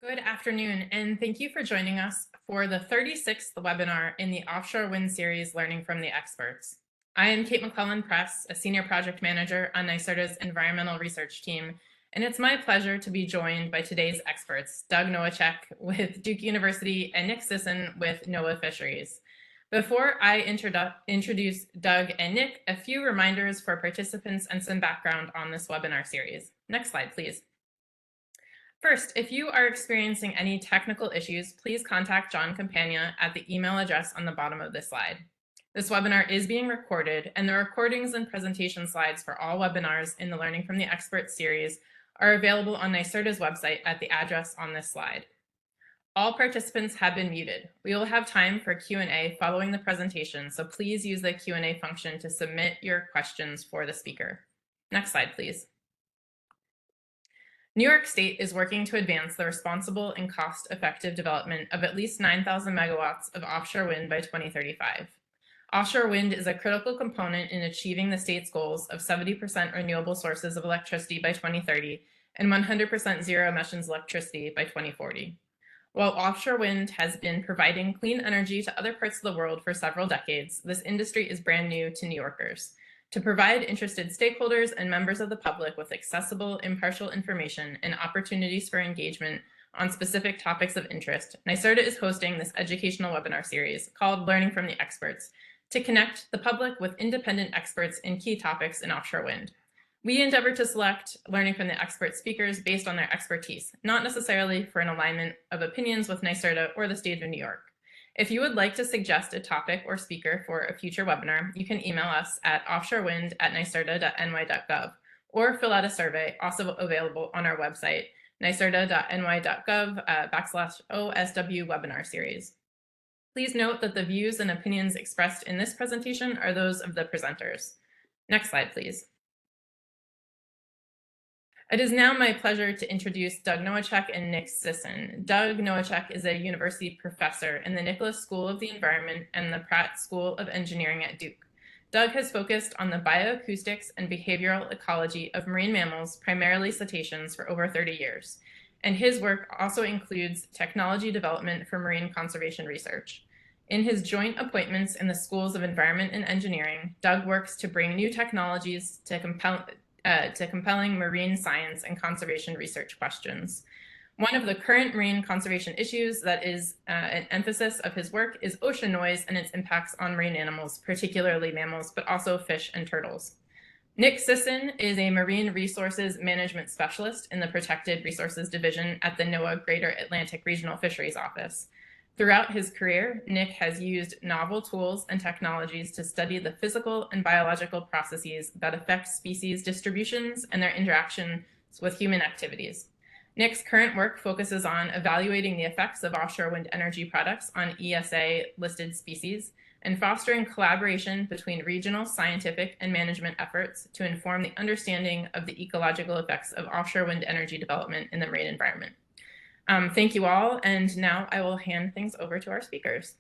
Good afternoon, and thank you for joining us for the 36th webinar in the Offshore Wind Series, Learning from the Experts. I am Kate McClellan-Press, a Senior Project Manager on NYSERDA's Environmental Research Team, and it's my pleasure to be joined by today's experts, Doug Nowacek with Duke University and Nick Sisson with NOAA Fisheries. Before I introduce Doug and Nick, a few reminders for participants and some background on this webinar series. Next slide, please. First, if you are experiencing any technical issues, please contact John Campagna at the email address on the bottom of this slide. This webinar is being recorded, and the recordings and presentation slides for all webinars in the Learning from the Experts series are available on NYSERDA's website at the address on this slide. All participants have been muted. We will have time for Q&A following the presentation, so please use the Q&A function to submit your questions for the speaker. Next slide, please. New York State is working to advance the responsible and cost-effective development of at least 9,000 megawatts of offshore wind by 2035. Offshore wind is a critical component in achieving the state's goals of 70% renewable sources of electricity by 2030 and 100% zero emissions electricity by 2040. While offshore wind has been providing clean energy to other parts of the world for several decades, this industry is brand new to New Yorkers. To provide interested stakeholders and members of the public with accessible, impartial information and opportunities for engagement on specific topics of interest, NYSERDA is hosting this educational webinar series called Learning from the Experts to connect the public with independent experts in key topics in offshore wind. We endeavor to select Learning from the Experts speakers based on their expertise, not necessarily for an alignment of opinions with NYSERDA or the state of New York. If you would like to suggest a topic or speaker for a future webinar, you can email us at offshorewind@nyserda.ny.gov or fill out a survey, also available on our website, nyserda.ny.gov/OSW webinar series. Please note that the views and opinions expressed in this presentation are those of the presenters. Next slide, please. It is now my pleasure to introduce Doug Nowacek and Nick Sisson. Doug Nowacek is a university professor in the Nicholas School of the Environment and the Pratt School of Engineering at Duke. Doug has focused on the bioacoustics and behavioral ecology of marine mammals, primarily cetaceans, for over 30 years. And his work also includes technology development for marine conservation research. In his joint appointments in the schools of environment and engineering, Doug works to bring new technologies to compelling marine science and conservation research questions. One of the current marine conservation issues that is an emphasis of his work is ocean noise and its impacts on marine animals, particularly mammals, but also fish and turtles. Nick Sisson is a marine resources management specialist in the Protected Resources Division at the NOAA Greater Atlantic Regional Fisheries Office. Throughout his career, Nick has used novel tools and technologies to study the physical and biological processes that affect species distributions and their interactions with human activities. Nick's current work focuses on evaluating the effects of offshore wind energy products on ESA-listed species and fostering collaboration between regional scientific and management efforts to inform the understanding of the ecological effects of offshore wind energy development in the marine environment. Thank you all, and now I will hand things over to our speakers.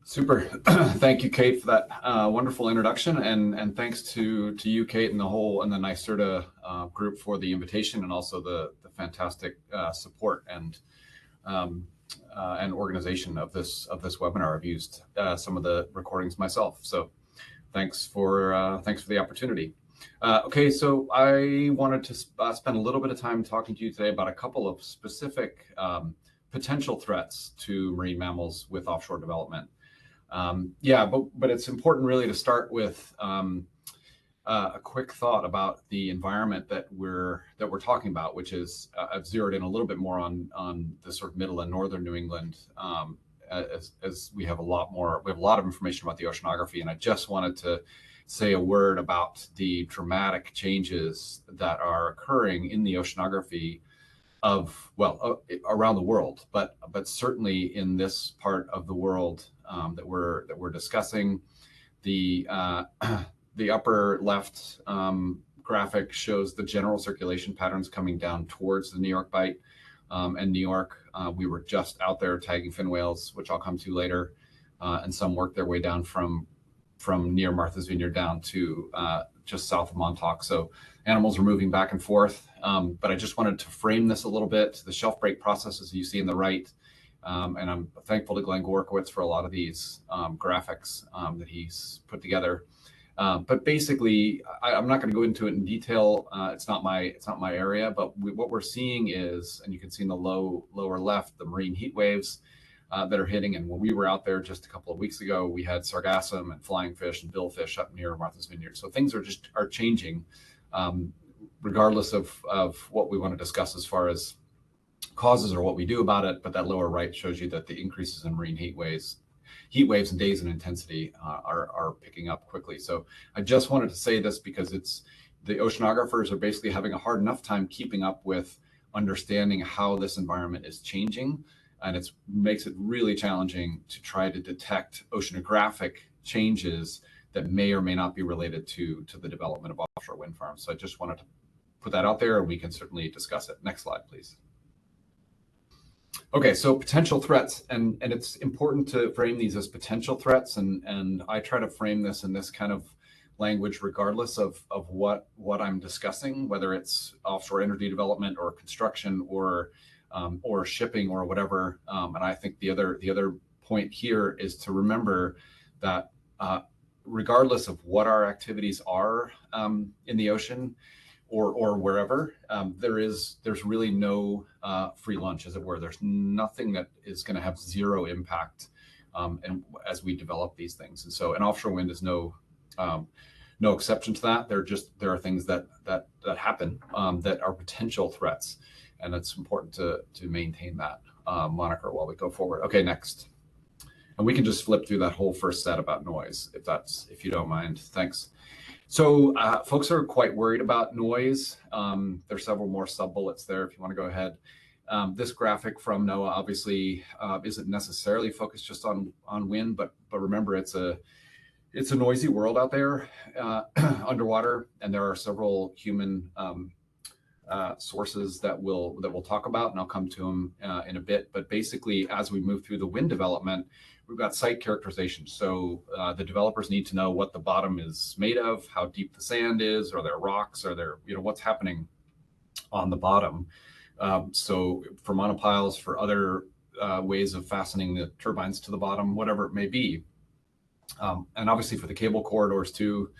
Super. Thank you, Kate, for that wonderful introduction, and thanks to you, Kate, and the NYSERDA group for the invitation, and also the fantastic support and organization of this webinar. I've used some of the recordings myself, so thanks for the opportunity. Okay, so I wanted to spend a little bit of time talking to you today about a couple of specific potential threats to marine mammals with offshore development. But it's important really to start with a quick thought about the environment that we're talking about, which is I've zeroed in a little bit more on the sort of middle and northern New England, as we have a lot of information about the oceanography, and I just wanted to say a word about the dramatic changes that are occurring in the oceanography around the world, but certainly in this part of the world that we're discussing. The upper left graphic shows the general circulation patterns coming down towards the New York Bight and New York. We were just out there tagging fin whales, which I'll come to later, and some work their way down from near Martha's Vineyard down to just south of Montauk. So animals are moving back and forth. But I just wanted to frame this a little bit. The shelf break processes you see in the right. And I'm thankful to Glenn Gorkowitz for a lot of these graphics that he's put together. But basically, I'm not going to go into it in detail. It's not my area. But what we're seeing is, and you can see in the lower left, the marine heat waves that are hitting. And when we were out there just a couple of weeks ago, we had sargassum and flying fish and billfish up near Martha's Vineyard. So things are changing, regardless of what we want to discuss as far as causes or what we do about it. But that lower right shows you that the increases in marine heat waves and days in intensity are picking up quickly. So I just wanted to say this because the oceanographers are basically having a hard enough time keeping up with understanding how this environment is changing. And it makes it really challenging to try to detect oceanographic changes that may or may not be related to the development of offshore wind farms. So I just wanted to put that out there, and we can certainly discuss it. Next slide, please. Okay, so potential threats, and it's important to frame these as potential threats, and I try to frame this in this kind of language regardless of what I'm discussing, whether it's offshore energy development or construction or shipping or whatever. And I think the other point here is to remember that regardless of what our activities are in the ocean or wherever, there's really no free lunch, as it were. There's nothing that is going to have zero impact and as we develop these things. And offshore wind is no exception to that. There are things that happen that are potential threats. And it's important to maintain that moniker while we go forward. Okay, next. And we can just flip through that whole first set about noise, if you don't mind. Thanks. So folks are quite worried about noise. There's several more sub-bullets there if you want to go ahead. This graphic from NOAA obviously isn't necessarily focused just on wind, but remember it's a noisy world out there underwater, and there are several human sources that we'll talk about, and I'll come to them in a bit. But basically, as we move through the wind development, we've got site characterization. So the developers need to know what the bottom is made of, how deep the sand is, are there rocks, are there, what's happening on the bottom. So for monopiles, for other ways of fastening the turbines to the bottom, whatever it may be. And obviously for the cable corridors too,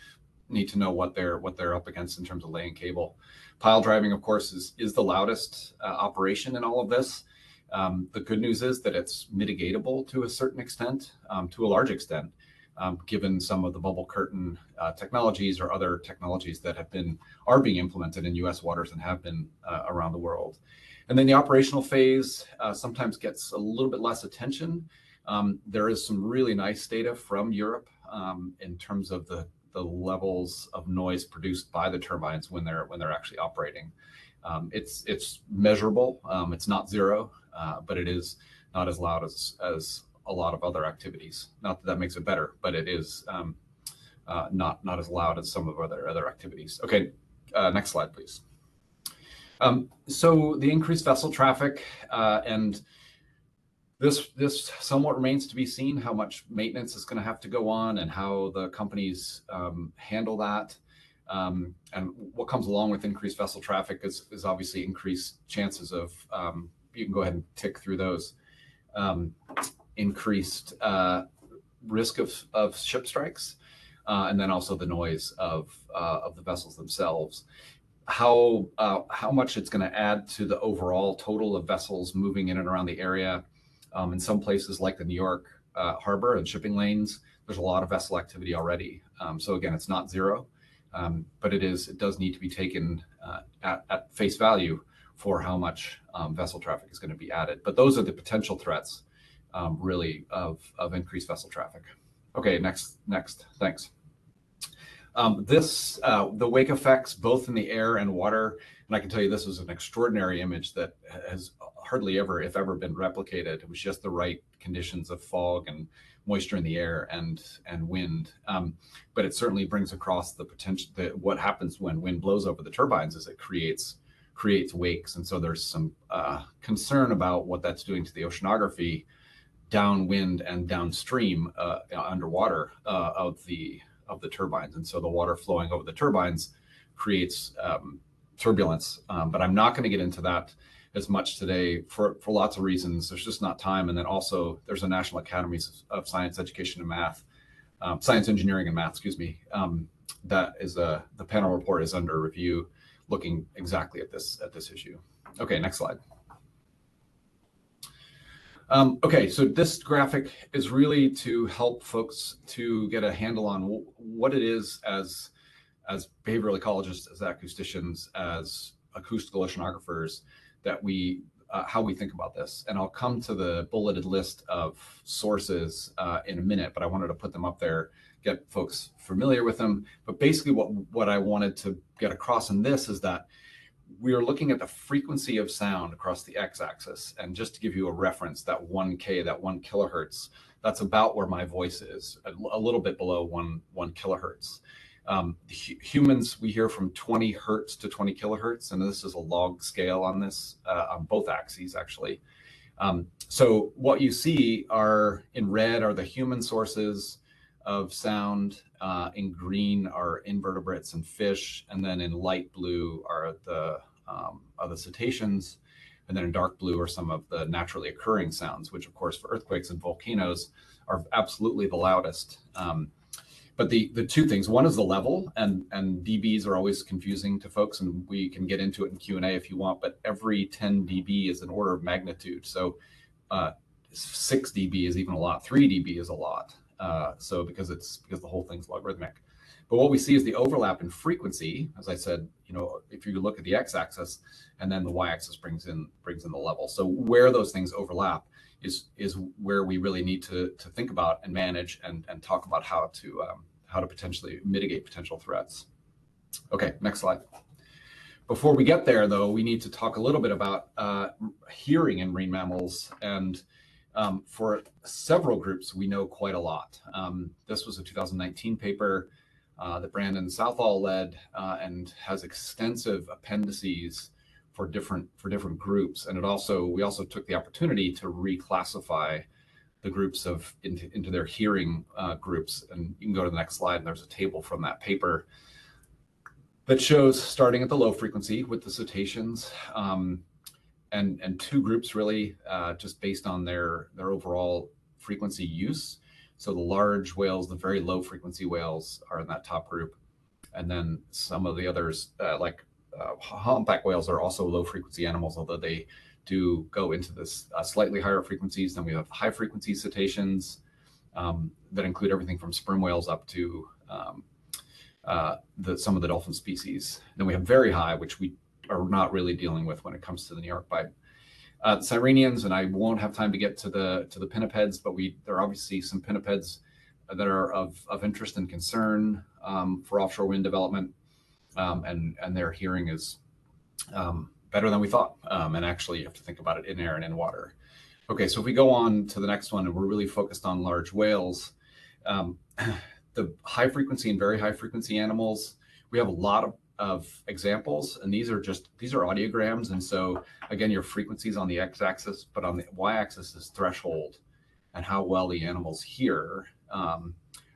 need to know what they're up against in terms of laying cable. Pile driving, of course, is the loudest operation in all of this. The good news is that it's mitigatable to a certain extent, to a large extent, given some of the bubble curtain technologies or other technologies that are being implemented in U.S. waters and have been around the world. And then the operational phase sometimes gets a little bit less attention. There is some really nice data from Europe in terms of the levels of noise produced by the turbines when they're actually operating. It's measurable. It's not zero, but it is not as loud as a lot of other activities. Not that makes it better, but it is not as loud as some of other activities. Okay, next slide, please. So the increased vessel traffic and this somewhat remains to be seen how much maintenance is going to have to go on and how the companies handle that. And what comes along with increased vessel traffic is obviously increased chances of, you can go ahead and tick through those, increased risk of ship strikes, and then also the noise of the vessels themselves. How much it's going to add to the overall total of vessels moving in and around the area. In some places like the New York harbor and shipping lanes, there's a lot of vessel activity already. So again, it's not zero, but it does need to be taken at face value for how much vessel traffic is going to be added. But those are the potential threats, really, of increased vessel traffic. Okay, next, thanks. The wake effects, both in the air and water, and I can tell you this was an extraordinary image that has hardly ever, if ever, been replicated. It was just the right conditions of fog and moisture in the air and wind. But it certainly brings across the potential that what happens when wind blows over the turbines is it creates wakes. And so there's some concern about what that's doing to the oceanography downwind and downstream underwater of the the turbines. And so the water flowing over the turbines creates turbulence. But I'm not going to get into that as much today for lots of reasons. There's just not time. And then also there's a National Academies of Science, Education and Math, Science, Engineering and Math, excuse me. That is the panel report is under review, looking exactly at this issue. Okay, next slide. Okay, so this graphic is really to help folks to get a handle on what it is as behavioral ecologists, as acousticians, as acoustical oceanographers, that how we think about this. And I'll come to the bulleted list of sources in a minute, but I wanted to put them up there, get folks familiar with them. But basically what I wanted to get across in this is that we are looking at the frequency of sound across the x-axis. And just to give you a reference, that 1K, that 1 kilohertz, that's about where my voice is, a little bit below 1 kilohertz. Humans, we hear from 20 hertz to 20 kilohertz, and this is a log scale on this, on both axes, actually. So what you see are in red are the human sources of sound, in green are invertebrates and fish, and then in light blue are the cetaceans, and then in dark blue are some of the naturally occurring sounds, which of course for earthquakes and volcanoes are absolutely the loudest. But the two things, one is the level, and dBs are always confusing to folks, and we can get into it in Q&A if you want, but every 10 dB is an order of magnitude. So 6 dB is even a lot, 3 dB is a lot. So because the whole thing's logarithmic. But what we see is the overlap in frequency. As I said, if you look at the x-axis, and then the y-axis brings in the level. So where those things overlap is where we really need to think about and manage and talk about how to potentially mitigate potential threats. Okay, next slide. Before we get there, though, we need to talk a little bit about hearing in marine mammals. And for several groups, we know quite a lot. This was a 2019 paper that Brandon Southall led and has extensive appendices for different groups. And we also took the opportunity to reclassify the groups into their hearing groups. And you can go to the next slide, and there's a table from that paper that shows starting at the low frequency with the cetaceans, and two groups really just based on their overall frequency use. So the large whales, the very low frequency whales are in that top group. And then some of the others like humpback whales are also low frequency animals, although they do go into this slightly higher frequencies. Then we have high frequency cetaceans that include everything from sperm whales up to some of the dolphin species. Then we have very high, which we are not really dealing with when it comes to the New York bight. Sirenians, and I won't have time to get to the pinnipeds, but there are obviously some pinnipeds that are of interest and concern for offshore wind development, and their hearing is better than we thought. And actually, you have to think about it in air and in water. Okay, so if we go on to the next one, and we're really focused on large whales, the high frequency and very high frequency animals, we have a lot of examples, and these are audiograms. And so again, your frequencies on the x-axis, but on the y-axis is threshold and how well the animals hear. And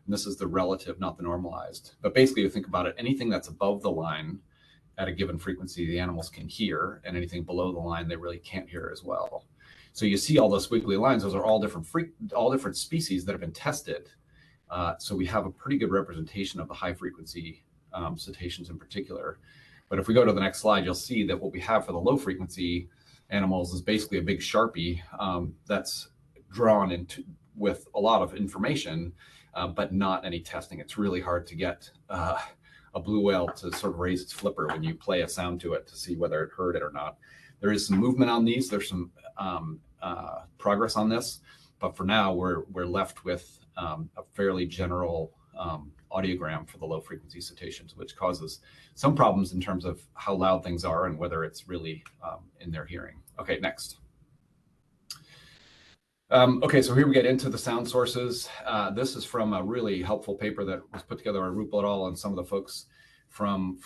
this is the relative, not the normalized. But basically, you think about it, anything that's above the line at a given frequency, the animals can hear, and anything below the line, they really can't hear as well. So you see all those squiggly lines; those are all different species that have been tested. So we have a pretty good representation of the high frequency cetaceans in particular. But if we go to the next slide, you'll see that what we have for the low frequency animals is basically a big Sharpie that's drawn into with a lot of information, but not any testing. It's really hard to get a blue whale to sort of raise its flipper when you play a sound to it to see whether it heard it or not. There is some movement on these. There's some progress on this, but for now we're left with a fairly general audiogram for the low frequency cetaceans, which causes some problems in terms of how loud things are and whether it's really in their hearing. Okay, next. Okay, so here we get into the sound sources. This is from a really helpful paper that was put together by Rupel et al. And some of the folks from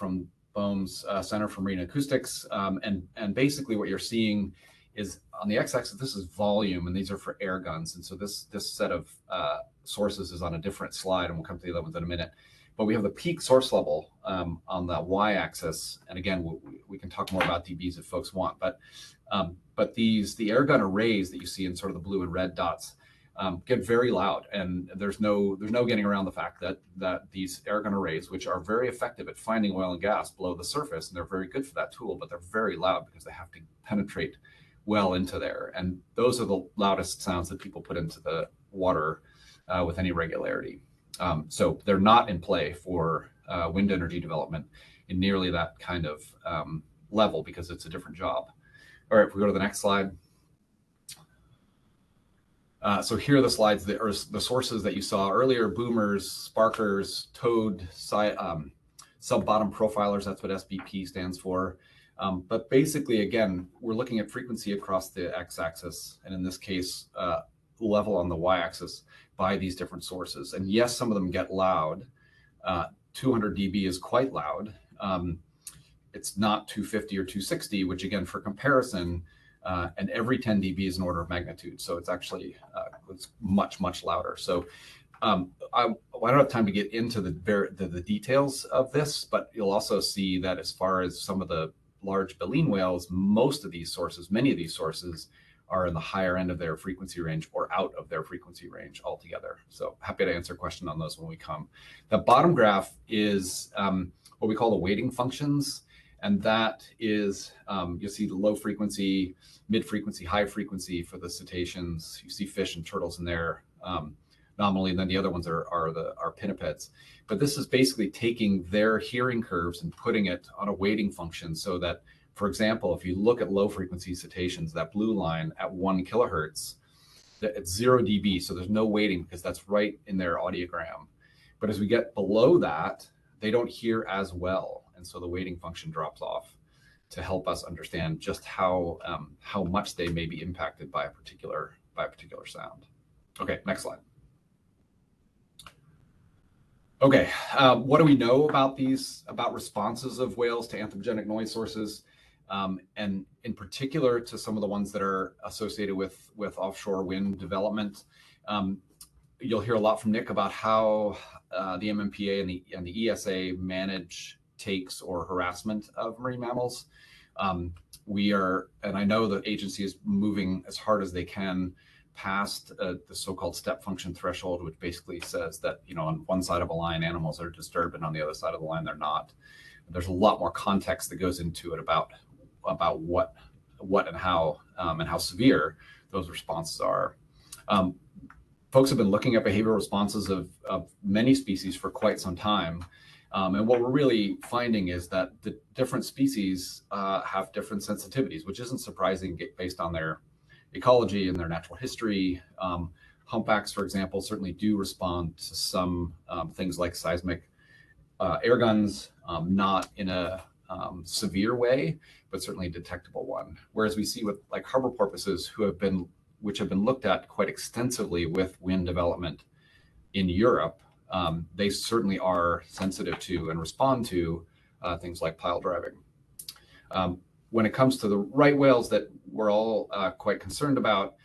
Boehm's Center for Marine Acoustics. And basically what you're seeing is on the x-axis, this is volume, and these are for air guns. And so this set of sources is on a different slide, and we'll come to the other ones in a minute. But we have the peak source level on the y-axis, and again, we can talk more about dBs if folks want. But the air gun arrays that you see in sort of the blue and red dots get very loud, and there's no getting around the fact that these air gun arrays, which are very effective at finding oil and gas below the surface, and they're very good for that tool, but they're very loud because they have to penetrate well into there, and those are the loudest sounds that people put into the water with any regularity. So they're not in play for wind energy development in nearly that kind of level, because it's a different job. All right, if we go to the next slide. So here are the slides that are the sources that you saw earlier: boomers, sparkers, towed, sub-bottom profilers. That's what SBP stands for. But basically, again, we're looking at frequency across the x-axis, and in this case, level on the y-axis by these different sources. And yes, some of them get loud. 200 dB is quite loud. It's not 250 or 260, which again, for comparison, and every 10 dB is an order of magnitude. So it's actually it's much, much louder. So I don't have time to get into the details of this, but you'll also see that as far as some of the large baleen whales, many of these sources are in the higher end of their frequency range or out of their frequency range altogether. So happy to answer a question on those when we come. The bottom graph is what we call the weighting functions. And that is, you'll see the low frequency, mid frequency, high frequency for the cetaceans. You see fish and turtles in there nominally, and then the other ones are pinnipeds. But this is basically taking their hearing curves and putting it on a weighting function so that, for example, if you look at low frequency cetaceans, that blue line at 1 kilohertz, it's 0 dB, so there's no weighting because that's right in their audiogram. But as we get below that, they don't hear as well, and so the weighting function drops off to help us understand just how much they may be impacted by a particular sound. Okay, next slide. Okay, what do we know about responses of whales to anthropogenic noise sources, and in particular to some of the ones that are associated with offshore wind development? You'll hear a lot from Nick about how the MMPA and the ESA manage takes or harassment of marine mammals. And I know the agency is moving as hard as they can past the so-called step function threshold, which basically says that, on one side of a line, animals are disturbed, and on the other side of the line, they're not. There's a lot more context that goes into it about what and how severe those responses are. Folks have been looking at behavioral responses of many species for quite some time. And what we're really finding is that the different species have different sensitivities, which isn't surprising based on their ecology and their natural history. Humpbacks, for example, certainly do respond to some things like seismic air guns, not in a severe way, but certainly a detectable one. Whereas we see with like harbor porpoises, which have been looked at quite extensively with wind development in Europe, they certainly are sensitive to and respond to things like pile driving. When it comes to the right whales that we're all quite concerned about,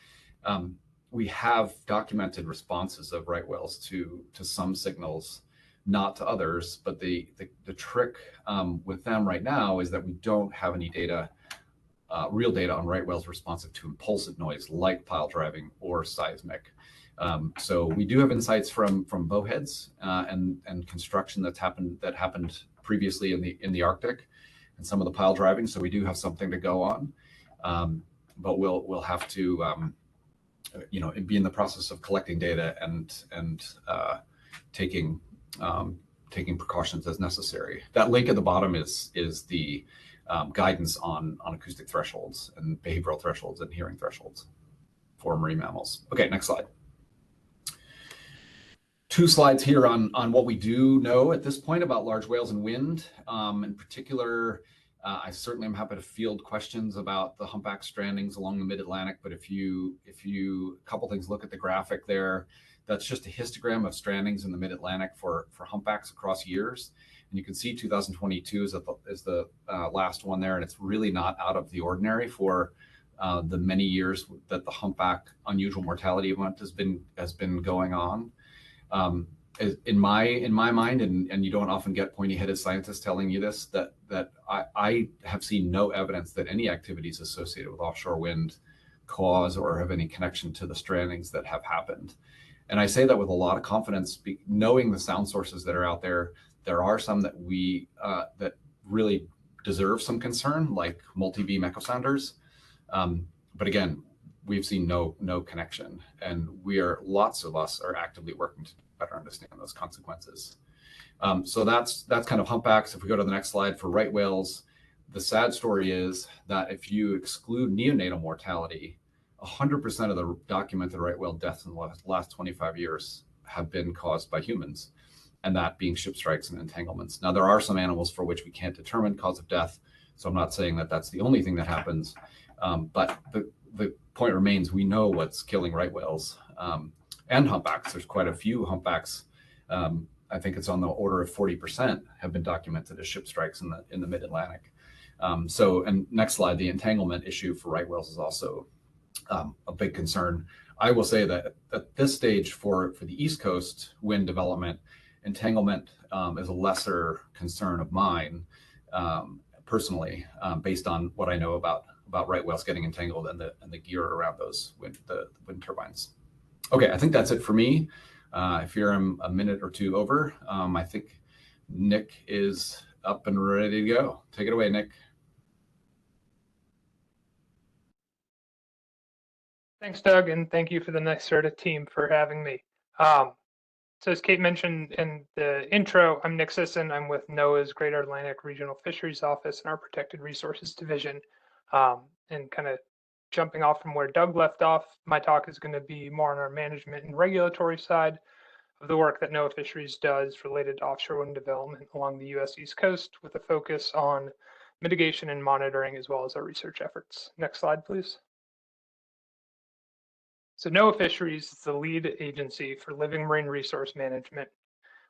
we have documented responses of right whales to some signals, not to others. But the trick with them right now is that we don't have any data, real data on right whales responsive to impulsive noise like pile driving or seismic. So we do have insights from bowheads and construction that happened previously in the Arctic, and some of the pile driving. So we do have something to go on, but we'll have to be in the process of collecting data and taking precautions as necessary. That link at the bottom is the guidance on acoustic thresholds and behavioral thresholds and hearing thresholds for marine mammals. Okay, next slide. 2 slides here on what we do know at this point about large whales and wind. In particular, I certainly am happy to field questions about the humpback strandings along the mid-Atlantic. But if you a couple things, look at the graphic there. That's just a histogram of strandings in the mid-Atlantic for humpbacks across years. And you can see 2022 is the last one there, and it's really not out of the ordinary for the many years that the humpback unusual mortality event has been going on. In my mind, and you don't often get pointy-headed scientists telling you this, that I have seen no evidence that any activities associated with offshore wind cause or have any connection to the strandings that have happened. And I say that with a lot of confidence, knowing the sound sources that are out there. There are some that that really deserve some concern, like multi-beam echo sounders. But again, we've seen no connection, and lots of us are actively working to better understand those consequences. So that's kind of humpbacks. If we go to the next slide for right whales, the sad story is that if you exclude neonatal mortality, 100% of the documented right whale deaths in the last 25 years have been caused by humans, and that being ship strikes and entanglements. Now, there are some animals for which we can't determine cause of death, so I'm not saying that that's the only thing that happens, but the point remains, we know what's killing right whales and humpbacks. There's quite a few humpbacks. I think it's on the order of 40% have been documented as ship strikes in the mid-Atlantic. And next slide, the entanglement issue for right whales is also a big concern. I will say that at this stage for the East Coast wind development, entanglement is a lesser concern of mine personally, based on what I know about right whales getting entangled and the gear around those wind turbines. Okay, I think that's it for me. If you're a minute or two over, I think Nick is up and ready to go. Take it away, Nick. Thanks, Doug, and thank you for the NYSERDA team for having me. So as Kate mentioned in the intro, I'm Nick Sisson. I'm with NOAA's Greater Atlantic Regional Fisheries Office and our Protected Resources Division. And kind of jumping off from where Doug left off, my talk is going to be more on our management and regulatory side of the work that NOAA Fisheries does related to offshore wind development along the U.S. East Coast, with a focus on mitigation and monitoring, as well as our research efforts. Next slide, please. So NOAA Fisheries is the lead agency for living marine resource management.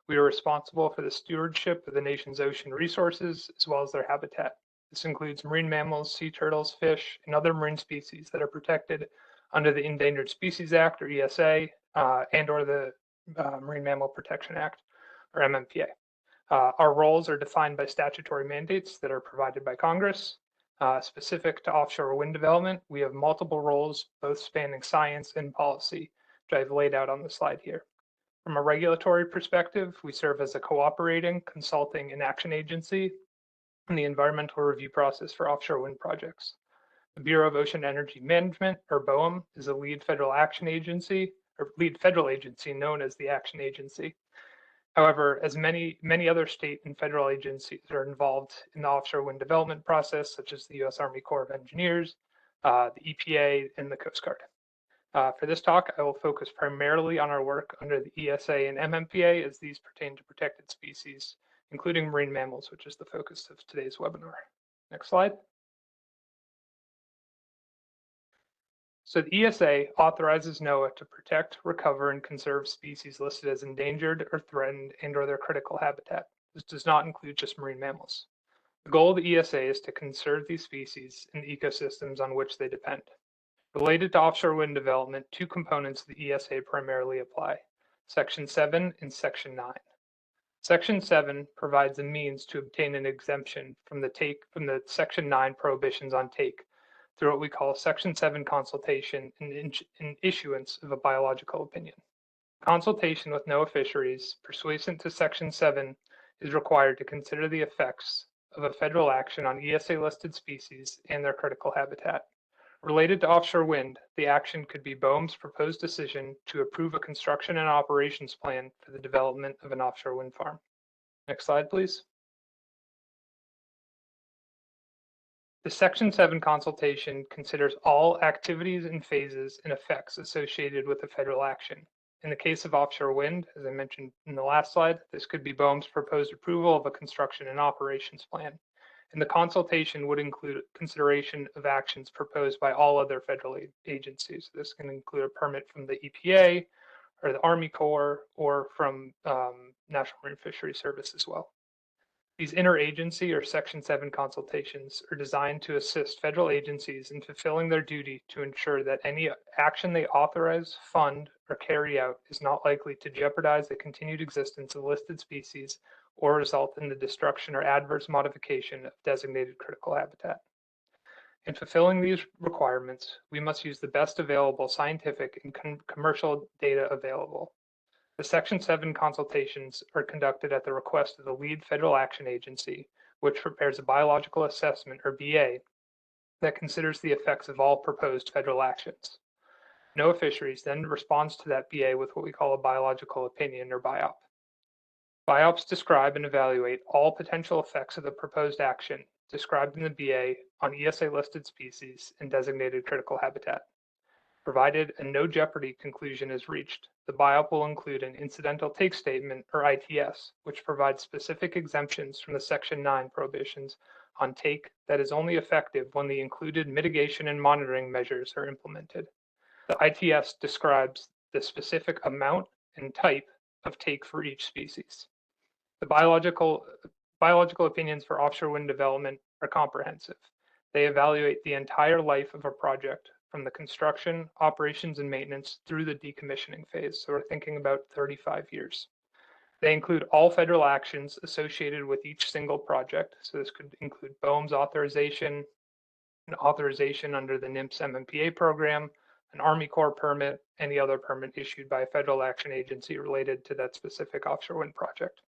We are responsible for the stewardship of the nation's ocean resources, as well as their habitat. This includes marine mammals, sea turtles, fish, and other marine species that are protected under the Endangered Species Act, or ESA, and or the Marine Mammal Protection Act, or MMPA. Our roles are defined by statutory mandates that are provided by Congress. Specific to offshore wind development, we have multiple roles, both spanning science and policy, which I've laid out on the slide here. From a regulatory perspective, we serve as a cooperating, consulting, and action agency in the environmental review process for offshore wind projects. The Bureau of Ocean Energy Management, or BOEM, is a lead federal agency known as the Action Agency. However, as many other state and federal agencies are involved in the offshore wind development process, such as the U.S. Army Corps of Engineers, the EPA, and the Coast Guard. For this talk, I will focus primarily on our work under the ESA and MMPA, as these pertain to protected species, including marine mammals, which is the focus of today's webinar. Next slide. So the ESA authorizes NOAA to protect, recover, and conserve species listed as endangered or threatened and/or their critical habitat. This does not include just marine mammals. The goal of the ESA is to conserve these species and the ecosystems on which they depend. Related to offshore wind development, two components of the ESA primarily apply: Section 7 and Section 9. Section 7 provides a means to obtain an exemption from the Section 9 prohibitions on take, through what we call Section 7 consultation and issuance of a biological opinion. Consultation with NOAA Fisheries, pursuant to Section 7, is required to consider the effects of a federal action on ESA-listed species and their critical habitat. Related to offshore wind, the action could be BOEM's proposed decision to approve a construction and operations plan for the development of an offshore wind farm. Next slide, please. The Section 7 consultation considers all activities and phases and effects associated with the federal action. In the case of offshore wind, as I mentioned in the last slide, this could be BOEM's proposed approval of a construction and operations plan. And the consultation would include consideration of actions proposed by all other federal agencies. This can include a permit from the EPA or the Army Corps, or from National Marine Fisheries Service as well. These interagency or Section 7 consultations are designed to assist federal agencies in fulfilling their duty to ensure that any action they authorize, fund, or carry out is not likely to jeopardize the continued existence of listed species or result in the destruction or adverse modification of designated critical habitat. In fulfilling these requirements, we must use the best available scientific and commercial data available. The Section 7 consultations are conducted at the request of the lead federal action agency, which prepares a biological assessment, or BA, that considers the effects of all proposed federal actions. NOAA Fisheries then responds to that BA with what we call a biological opinion, or BIOP. BIOPs describe and evaluate all potential effects of the proposed action described in the BA on ESA-listed species and designated critical habitat. Provided a no jeopardy conclusion is reached, the BIOP will include an incidental take statement, or ITS, which provides specific exemptions from the Section 9 prohibitions on take that is only effective when the included mitigation and monitoring measures are implemented. The ITS describes the specific amount and type of take for each species. The biological opinions for offshore wind development are comprehensive. They evaluate the entire life of a project, from the construction, operations, and maintenance through the decommissioning phase. So we're thinking about 35 years. They include all federal actions associated with each single project. So this could include BOEM's authorization, an authorization under the NIMS MMPA program, an Army Corps permit, any other permit issued by a federal action agency related to that specific offshore wind project.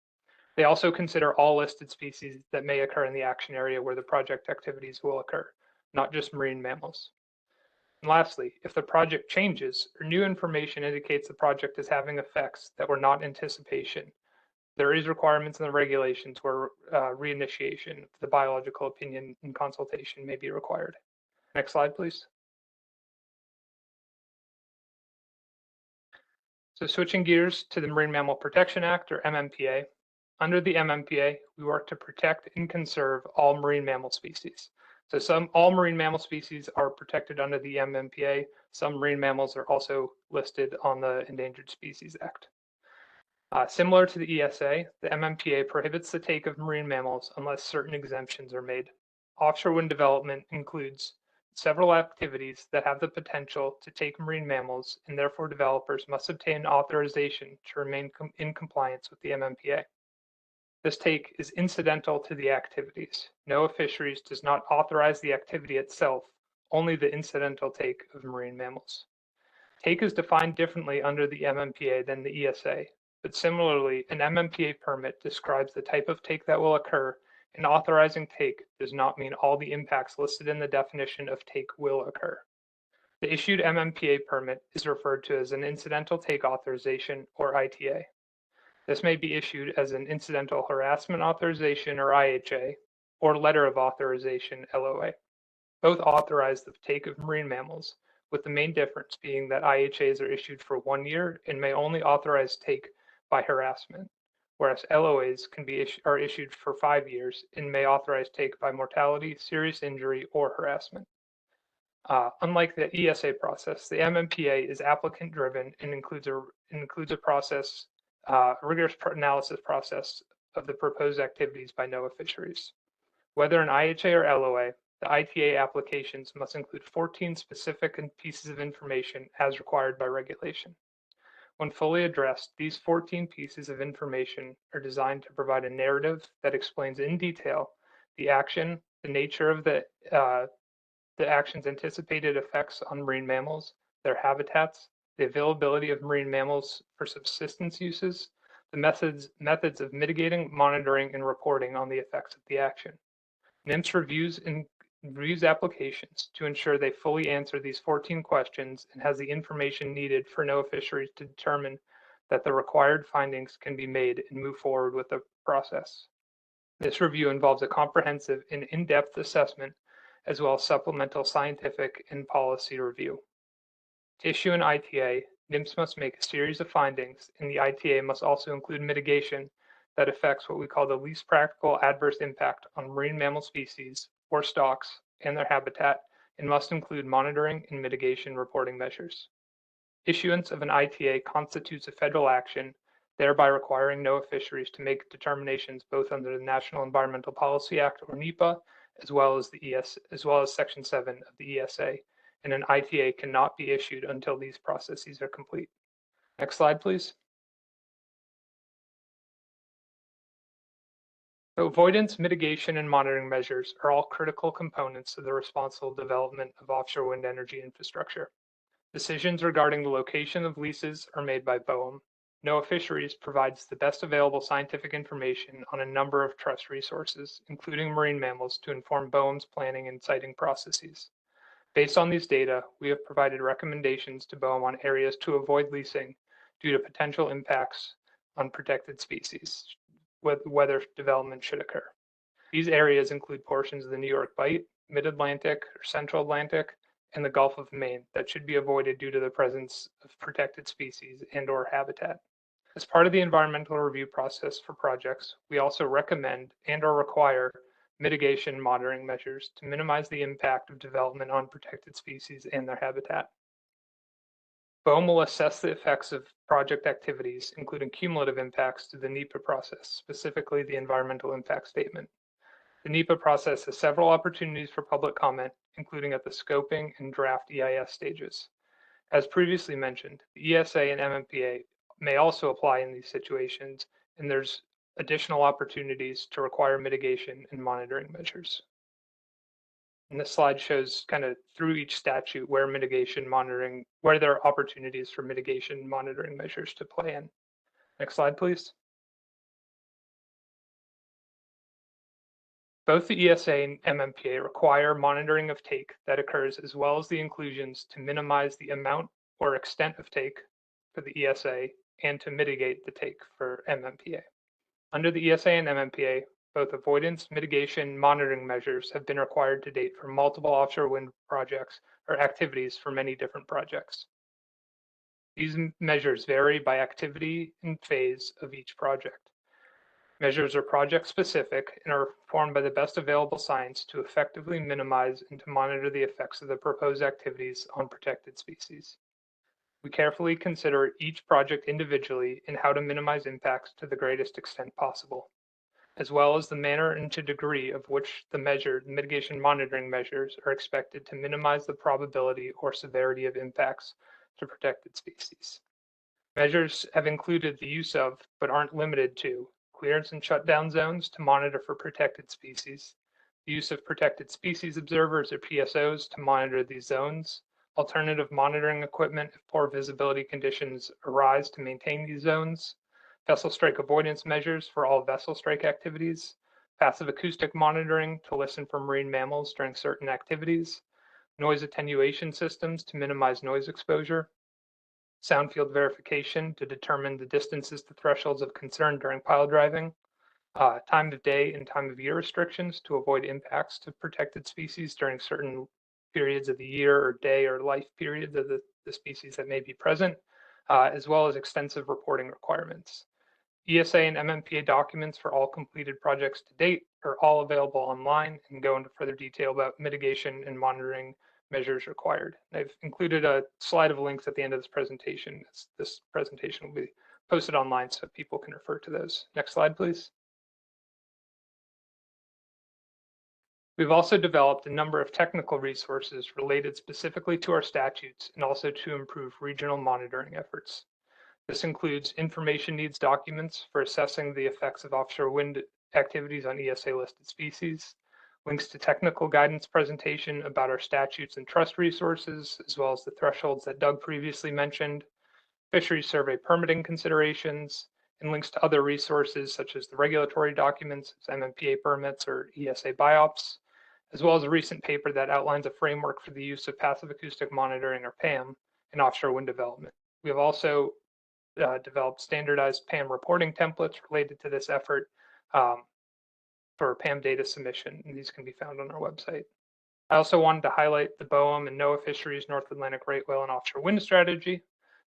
They also consider all listed species that may occur in the action area where the project activities will occur, not just marine mammals. And lastly, if the project changes or new information indicates the project is having effects that were not anticipation, there is requirements in the regulations where reinitiation of the biological opinion and consultation may be required. Next slide, please. So switching gears to the Marine Mammal Protection Act, or MMPA. Under the MMPA, we work to protect and conserve all marine mammal species. So all marine mammal species are protected under the MMPA. Some marine mammals are also listed on the Endangered Species Act. Similar to the ESA, the MMPA prohibits the take of marine mammals unless certain exemptions are made. Offshore wind development includes several activities that have the potential to take marine mammals, and therefore developers must obtain authorization to remain in compliance with the MMPA. This take is incidental to the activities. NOAA Fisheries does not authorize the activity itself, only the incidental take of marine mammals. Take is defined differently under the MMPA than the ESA, but similarly, an MMPA permit describes the type of take that will occur, and authorizing take does not mean all the impacts listed in the definition of take will occur. The issued MMPA permit is referred to as an incidental take authorization, or ITA. This may be issued as an incidental harassment authorization, or IHA, or letter of authorization, LOA. Both authorize the take of marine mammals, with the main difference being that IHAs are issued for 1 year and may only authorize take by harassment, whereas LOAs are issued for 5 years and may authorize take by mortality, serious injury, or harassment. Unlike the ESA process, the MMPA is applicant-driven and includes a process, rigorous analysis process of the proposed activities by NOAA Fisheries. Whether an IHA or LOA, the ITA applications must include 14 specific pieces of information as required by regulation. When fully addressed, these 14 pieces of information are designed to provide a narrative that explains in detail the action, the nature of the action's anticipated effects on marine mammals, their habitats, the availability of marine mammals for subsistence uses, the methods of mitigating, monitoring, and reporting on the effects of the action. NIMS reviews applications to ensure they fully answer these 14 questions and has the information needed for NOAA Fisheries to determine that the required findings can be made and move forward with the process. This review involves a comprehensive and in-depth assessment, as well as supplemental scientific and policy review. To issue an ITA, NIMS must make a series of findings, and the ITA must also include mitigation that affects what we call the least practical adverse impact on marine mammal species or stocks and their habitat, and must include monitoring and mitigation reporting measures. Issuance of an ITA constitutes a federal action thereby requiring NOAA Fisheries to make determinations both under the National Environmental Policy Act, or NEPA, as well as Section 7 of the ESA, and an ITA cannot be issued until these processes are complete. Next slide, please. So avoidance, mitigation, and monitoring measures are all critical components of the responsible development of offshore wind energy infrastructure. Decisions regarding the location of leases are made by BOEM. NOAA Fisheries provides the best available scientific information on a number of trust resources, including marine mammals, to inform BOEM's planning and siting processes. Based on these data, we have provided recommendations to BOEM on areas to avoid leasing due to potential impacts on protected species, whether development should occur. These areas include portions of the New York Bight, Mid-Atlantic or Central Atlantic, and the Gulf of Maine that should be avoided due to the presence of protected species and/or habitat. As part of the environmental review process for projects, we also recommend and/or require mitigation monitoring measures to minimize the impact of development on protected species and their habitat. BOEM will assess the effects of project activities, including cumulative impacts to the NEPA process, specifically the environmental impact statement. The NEPA process has several opportunities for public comment, including at the scoping and draft EIS stages. As previously mentioned, the ESA and MMPA may also apply in these situations, and there's additional opportunities to require mitigation and monitoring measures. And this slide shows kind of through each statute where there are opportunities for mitigation monitoring measures to play in. Next slide, please. Both the ESA and MMPA require monitoring of take that occurs, as well as the inclusions to minimize the amount or extent of take for the ESA and to mitigate the take for MMPA. Under the ESA and MMPA, both avoidance, mitigation, monitoring measures have been required to date for multiple offshore wind projects or activities for many different projects. These measures vary by activity and phase of each project. Measures are project specific and are formed by the best available science to effectively minimize and to monitor the effects of the proposed activities on protected species. We carefully consider each project individually and how to minimize impacts to the greatest extent possible, as well as the manner and to degree of which the mitigation monitoring measures are expected to minimize the probability or severity of impacts to protected species. Measures have included the use of, but aren't limited to, clearance and shutdown zones to monitor for protected species, the use of protected species observers or PSOs to monitor these zones, alternative monitoring equipment if poor visibility conditions arise to maintain these zones, vessel strike avoidance measures for all vessel strike activities, passive acoustic monitoring to listen for marine mammals during certain activities, noise attenuation systems to minimize noise exposure, sound field verification to determine the distances to thresholds of concern during pile driving, time of day and time of year restrictions to avoid impacts to protected species during certain periods of the year or day or life periods of the species that may be present, as well as extensive reporting requirements. ESA and MMPA documents for all completed projects to date are all available online and go into further detail about mitigation and monitoring measures required. I've included a slide of links at the end of this presentation. This presentation will be posted online so people can refer to those. Next slide, please. We've also developed a number of technical resources related specifically to our statutes and also to improve regional monitoring efforts. This includes information needs documents for assessing the effects of offshore wind activities on ESA-listed species, links to technical guidance presentation about our statutes and trust resources, as well as the thresholds that Doug previously mentioned, fisheries survey permitting considerations, and links to other resources such as the regulatory documents, MMPA permits or ESA biops, as well as a recent paper that outlines a framework for the use of passive acoustic monitoring, or PAM, in offshore wind development. We have also developed standardized PAM reporting templates related to this effort for PAM data submission, and these can be found on our website. I also wanted to highlight the BOEM and NOAA Fisheries North Atlantic Right Whale and Offshore Wind Strategy.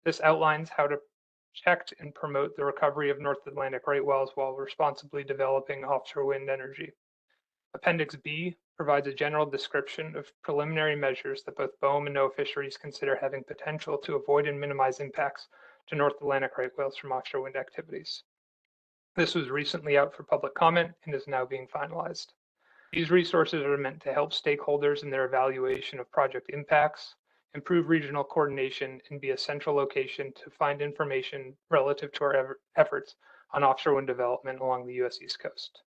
This outlines how to protect and promote the recovery of North Atlantic right whales while responsibly developing offshore wind energy. Appendix B provides a general description of preliminary measures that both BOEM and NOAA Fisheries consider having potential to avoid and minimize impacts to North Atlantic right whales from offshore wind activities. This was recently out for public comment and is now being finalized. These resources are meant to help stakeholders in their evaluation of project impacts, improve regional coordination, and be a central location to find information relative to our efforts on offshore wind development along the U.S. East Coast.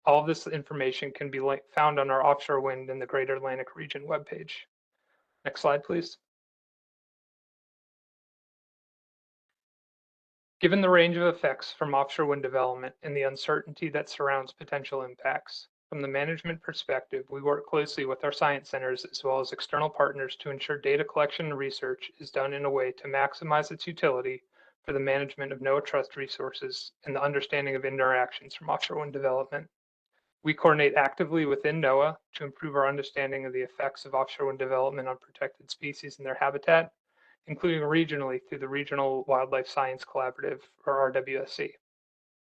All of this information can be found on our offshore wind in the Greater Atlantic Region webpage. Next slide, please. Given the range of effects from offshore wind development and the uncertainty that surrounds potential impacts, from the management perspective, we work closely with our science centers as well as external partners to ensure data collection and research is done in a way to maximize its utility for the management of NOAA trust resources and the understanding of interactions from offshore wind development. We coordinate actively within NOAA to improve our understanding of the effects of offshore wind development on protected species and their habitat, including regionally through the Regional Wildlife Science Collaborative, or RWSC.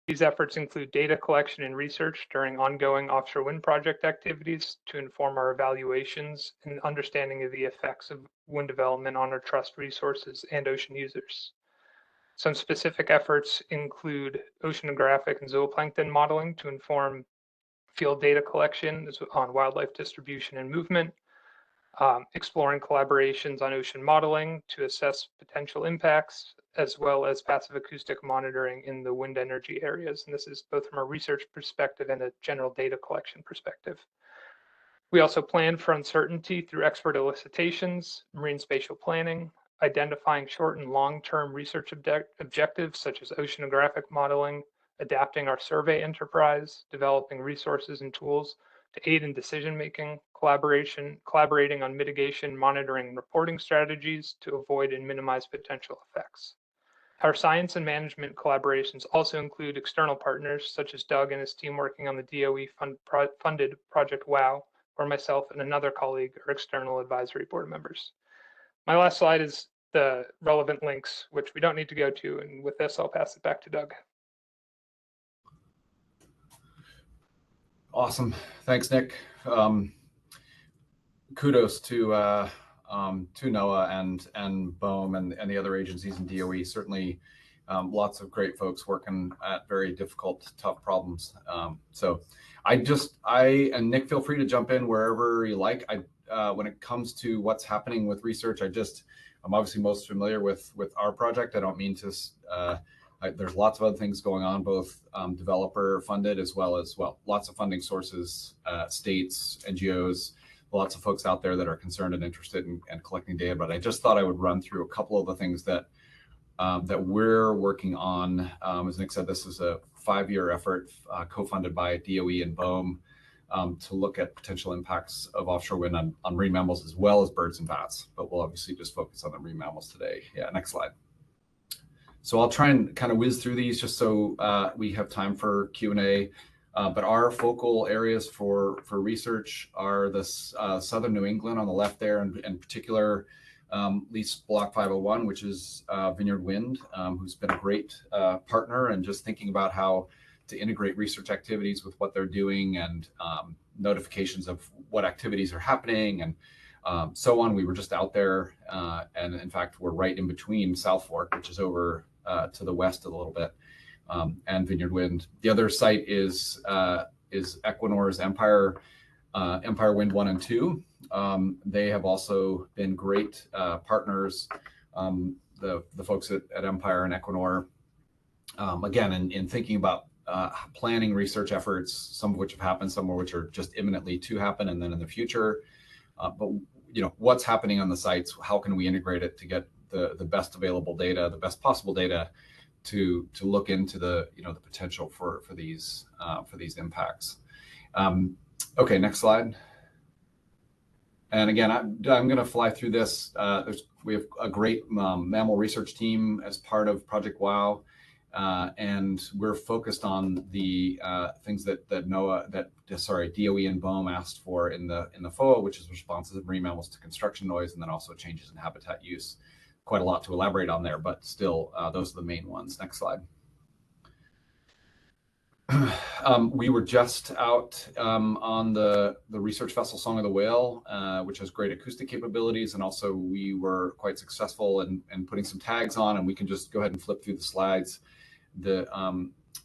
These efforts include data collection and research during ongoing offshore wind project activities to inform our evaluations and understanding of the effects of wind development on our trust resources and ocean users. Some specific efforts include oceanographic and zooplankton modeling to inform field data collection on wildlife distribution and movement, exploring collaborations on ocean modeling to assess potential impacts, as well as passive acoustic monitoring in the wind energy areas. And this is both from a research perspective and a general data collection perspective. We also plan for uncertainty through expert elicitations, marine spatial planning, identifying short and long-term research objectives such as oceanographic modeling, adapting our survey enterprise, developing resources and tools to aid in decision-making, collaborating on mitigation, monitoring, and reporting strategies to avoid and minimize potential effects. Our science and management collaborations also include external partners such as Doug and his team working on the DOE-funded Project WOW, where myself and another colleague are external advisory board members. My last slide is the relevant links, which we don't need to go to, and with this, I'll pass it back to Doug. Awesome. Thanks, Nick. Kudos to NOAA and BOEM and the other agencies in DOE. Certainly lots of great folks working at very difficult, tough problems. So I and Nick, feel free to jump in wherever you like. When it comes to what's happening with research, I'm obviously most familiar with our project. I don't mean to, there's lots of other things going on, both developer funded as well as, lots of funding sources, states, NGOs, lots of folks out there that are concerned and interested in collecting data. But I just thought I would run through a couple of the things that we're working on. As Nick said, this is a 5-year effort co-funded by DOE and BOEM to look at potential impacts of offshore wind on marine mammals as well as birds and bats. But we'll obviously just focus on the marine mammals today. Yeah, next slide. So I'll try and kind of whiz through these just so we have time for Q&A. But our focal areas for research are the southern New England on the left there, and in particular, Lease Block 501, which is Vineyard Wind, who's been a great partner, and just thinking about how to integrate research activities with what they're doing and notifications of what activities are happening and so on. We were just out there, and in fact, we're right in between South Fork, which is over to the west a little bit, and Vineyard Wind. The other site is Equinor's Empire Wind 1 and 2. They have also been great partners, the folks at Empire and Equinor, again, in thinking about planning research efforts, some of which have happened, some of which are just imminently to happen, and then in the future. But what's happening on the sites? How can we integrate it to get the best available data, the best possible data, to look into the the potential for these impacts? Okay, next slide. And again, I'm going to fly through this. We have a great mammal research team as part of Project WOW, and we're focused on the things that DOE and BOEM asked for in the FOA, which is responses of marine mammals to construction noise, and then also changes in habitat use. Quite a lot to elaborate on there, but still, those are the main ones. Next slide. We were just out on the research vessel Song of the Whale, which has great acoustic capabilities, and also we were quite successful in putting some tags on, and we can just go ahead and flip through the slides.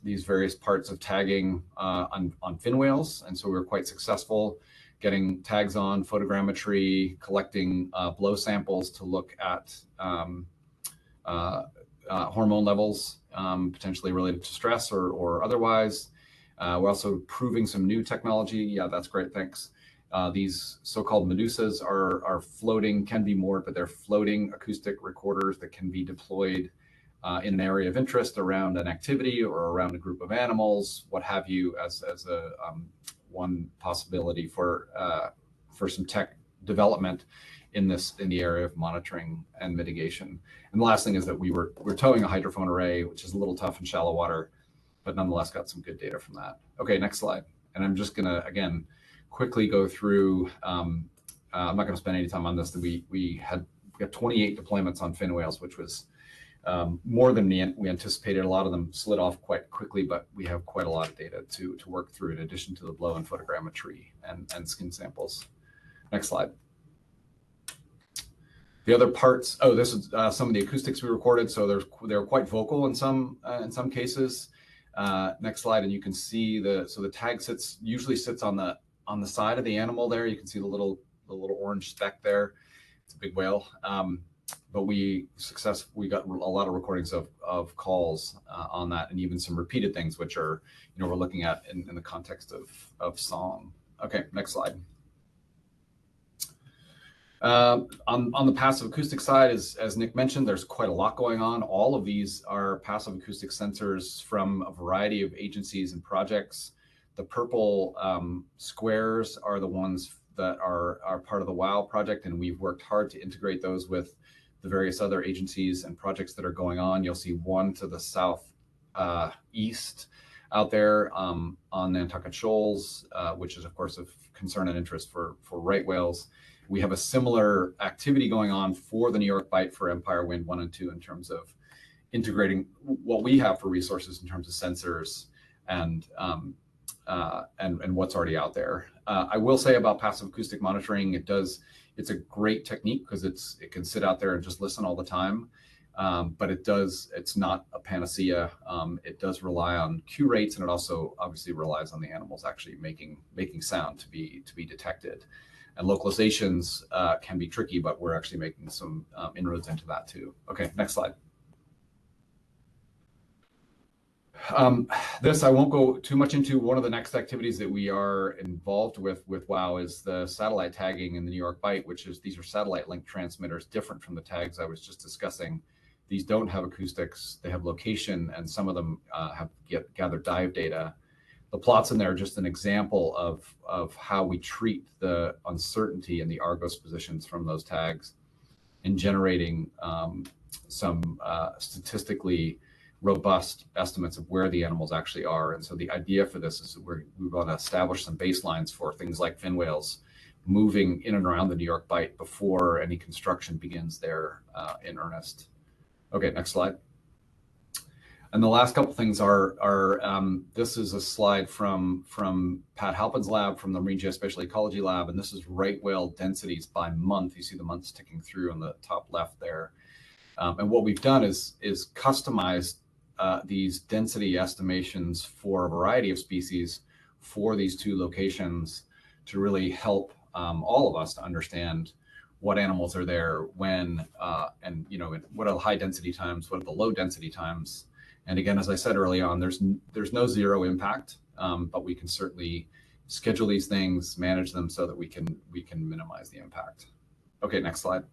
These various parts of tagging on fin whales, and so we were quite successful getting tags on, photogrammetry, collecting blow samples to look at hormone levels potentially related to stress or otherwise. We're also proving some new technology. Yeah, that's great, thanks. These so-called medusas are floating, can be moored, but they're floating acoustic recorders that can be deployed in an area of interest around an activity or around a group of animals, what have you, as a one possibility for some tech development in the area of monitoring and mitigation. And the last thing is that we're towing a hydrophone array, which is a little tough in shallow water, but nonetheless got some good data from that. Okay, next slide. And I'm just gonna, again, quickly go through, I'm not gonna spend any time on this. We got 28 deployments on fin whales, which was more than we anticipated. A lot of them slid off quite quickly, but we have quite a lot of data to work through in addition to the blow and photogrammetry and skin samples. Next slide. The other parts, this is some of the acoustics we recorded. So they're quite vocal in some cases. Next slide, and you can see the tag usually sits on the side of the animal there. You can see the little orange speck there. It's a big whale. But we got a lot of recordings of calls on that, and even some repeated things, which are, we're looking at in the context of song. Okay, next slide. On the passive acoustic side, as Nick mentioned, there's quite a lot going on. All of these are passive acoustic sensors from a variety of agencies and projects. The purple squares are the ones that are part of the WOW project, and we've worked hard to integrate those with the various other agencies and projects that are going on. You'll see one to the south east out there on Nantucket Shoals, which is of course of concern and interest for right whales. We have a similar activity going on for the New York Bight for Empire Wind 1 and 2 in terms of integrating what we have for resources in terms of sensors and what's already out there. I will say about passive acoustic monitoring, it's a great technique because it can sit out there and just listen all the time. But it's not a panacea. It does rely on Q rates, and it also obviously relies on the animals actually making sound to be detected. And localizations can be tricky, but we're actually making some inroads into that too. Okay, next slide. This I won't go too much into. One of the next activities that we are involved with WOW is the satellite tagging in the New York Bight, these are satellite link transmitters, different from the tags I was just discussing. These don't have acoustics, they have location, and some of them have gathered dive data. The plots in there are just an example of how we treat the uncertainty in the Argos positions from those tags in generating some statistically robust estimates of where the animals actually are. And so the idea for this is that we want to establish some baselines for things like fin whales moving in and around the New York Bight before any construction begins there in earnest. Okay, next slide. And the last couple things are this is a slide from Pat Halpin's lab from the Marine Geospatial Ecology Lab, and this is right whale densities by month. You see the months ticking through on the top left there. And what we've done is customized these density estimations for a variety of species for these two locations to really help all of us to understand what animals are there when, and what are the high density times, what are the low density times. And again, as I said early on, there's no zero impact, but we can certainly schedule these things, manage them so that we can minimize the impact. Okay, next slide.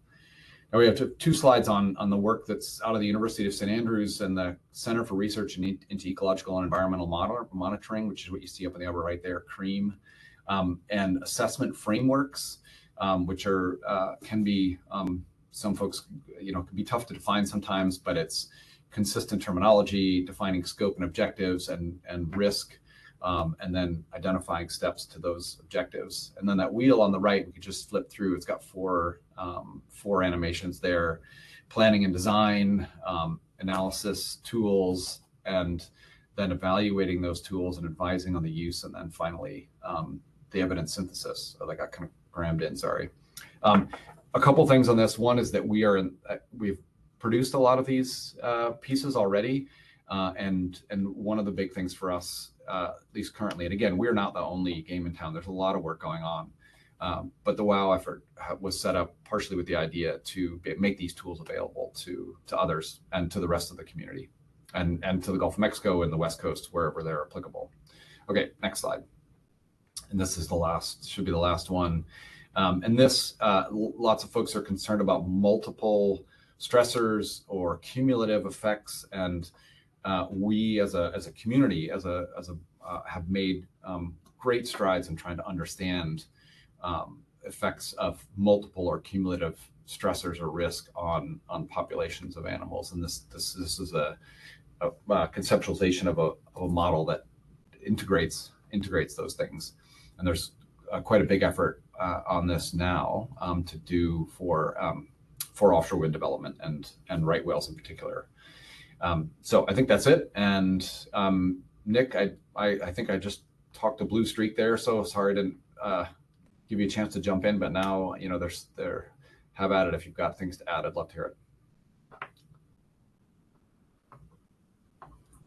Now we have two slides on the work that's out of the University of St. Andrews and the Center for Research into Ecological and Environmental Monitoring, which is what you see up in the upper right there, CREAM, and assessment frameworks, which can be, some folks, can be tough to define sometimes, but it's consistent terminology, defining scope and objectives and risk, and then identifying steps to those objectives. And then that wheel on the right, we could just flip through. It's got four animations there: planning and design, analysis tools, and then evaluating those tools and advising on the use, and then finally the evidence synthesis. So that got kind of crammed in, sorry. A couple things on this. One is that we've produced a lot of these pieces already, and one of the big things for us, at least currently, and again, we're not the only game in town. There's a lot of work going on, but the WOW effort was set up partially with the idea to make these tools available to others and to the rest of the community, and to the Gulf of Mexico and the West Coast wherever they're applicable. Okay, next slide. And this is should be the last one. And this, lots of folks are concerned about multiple stressors or cumulative effects, and we as a community have made great strides in trying to understand effects of multiple or cumulative stressors or risk on populations of animals. And this is a conceptualization of a model that integrates those things. And there's quite a big effort on this now to do for offshore wind development and right whales in particular. So I think that's it. And Nick, I think I just talked a blue streak there, so sorry I didn't give you a chance to jump in, but now, you know, have at it if you've got things to add. I'd love to hear it.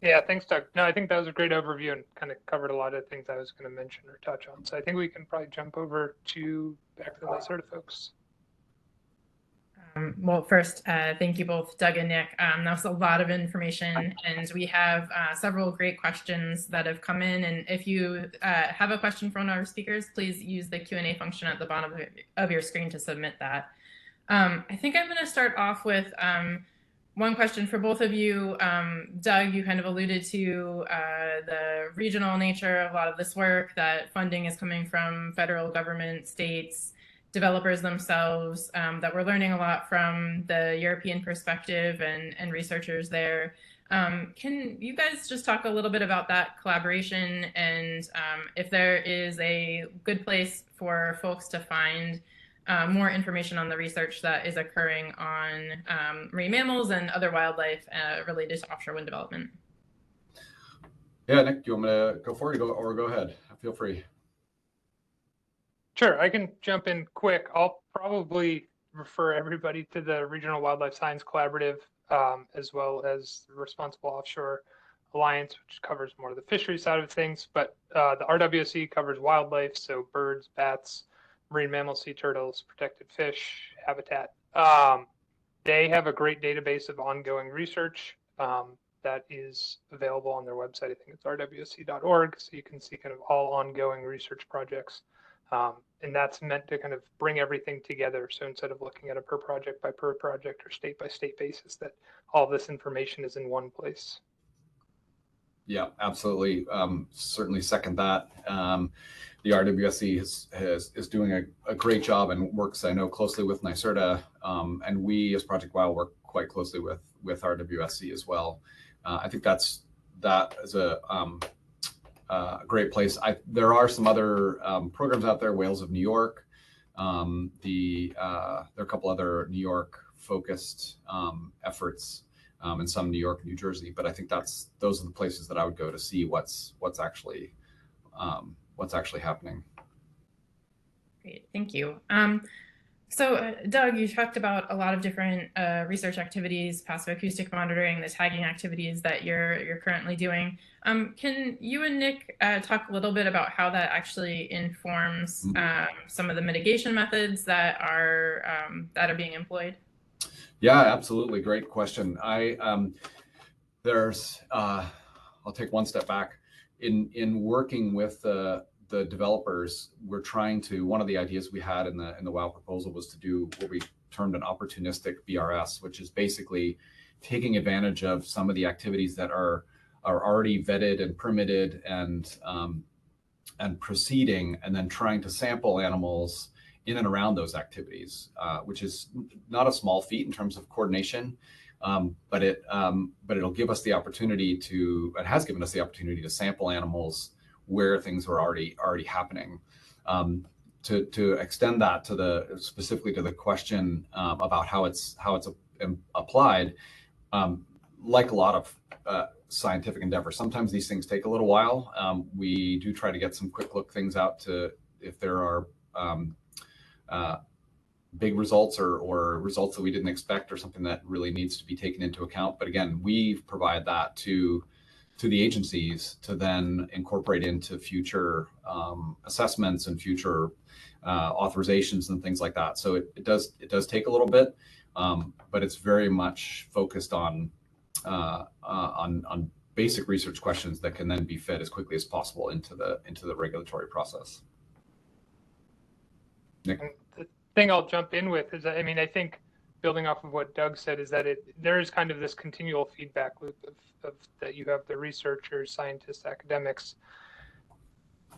Yeah, thanks, Doug. No, I think that was a great overview and kind of covered a lot of things I was going to mention or touch on. So I think we can probably jump over back to the NYSERDA folks. Well, first, thank you both, Doug and Nick. That was a lot of information, and we have several great questions that have come in. And if you have a question for one of our speakers, please use the Q&A function at the bottom of your screen to submit that. I think I'm going to start off with one question for both of you. Doug, you kind of alluded to the regional nature of a lot of this work, that funding is coming from federal government, states, developers themselves, that we're learning a lot from the European perspective and researchers there. Can you guys just talk a little bit about that collaboration, and if there is a good place for folks to find more information on the research that is occurring on marine mammals and other wildlife related to offshore wind development? Yeah, Nick, do you want me to go for it or go ahead? Feel free. Sure, I can jump in quick. I'll probably refer everybody to the Regional Wildlife Science Collaborative, as well as the Responsible Offshore Alliance, which covers more of the fishery side of things. But the RWSE covers wildlife, so birds, bats, marine mammals, sea turtles, protected fish, habitat. They have a great database of ongoing research that is available on their website. I think it's rwse.org, so you can see kind of all ongoing research projects. And that's meant to kind of bring everything together. So instead of looking at a per project or state by state basis, that all this information is in one place. Yeah, absolutely. Certainly second that. The RWSE is doing a great job and works, I know, closely with NYSERDA, and we as Project WOW work quite closely with RWSE as well. I think that is a great place. There are some other programs out there, Whales of New York. There are a couple other New York focused efforts, and some New York, New Jersey. But I think those are the places that I would go to see what's actually happening. Great, thank you. So Doug, you talked about a lot of different research activities, passive acoustic monitoring, the tagging activities that you're currently doing. Can you and Nick talk a little bit about how that actually informs some of the mitigation methods that are being employed? Yeah, absolutely. Great question. I'll take one step back. In working with the developers, we're trying to, one of the ideas we had in the WOW proposal was to do what we termed an opportunistic BRS, which is basically taking advantage of some of the activities that are already vetted and permitted and proceeding, and then trying to sample animals in and around those activities, which is not a small feat in terms of coordination, but it'll give us the opportunity it has given us the opportunity to sample animals where things were already happening. To extend that specifically to the question about how it's applied, like a lot of scientific endeavor. Sometimes these things take a little while. We do try to get some quick look things out to if there are big results or results that we didn't expect or something that really needs to be taken into account. But again, we provide that to the agencies to then incorporate into future assessments and future authorizations and things like that. So it does take a little bit, but it's very much focused on basic research questions that can then be fed as quickly as possible into the regulatory process. Nick? The thing I'll jump in with is that, I mean, I think building off of what Doug said is that there is kind of this continual feedback loop of that you have the researchers, scientists, academics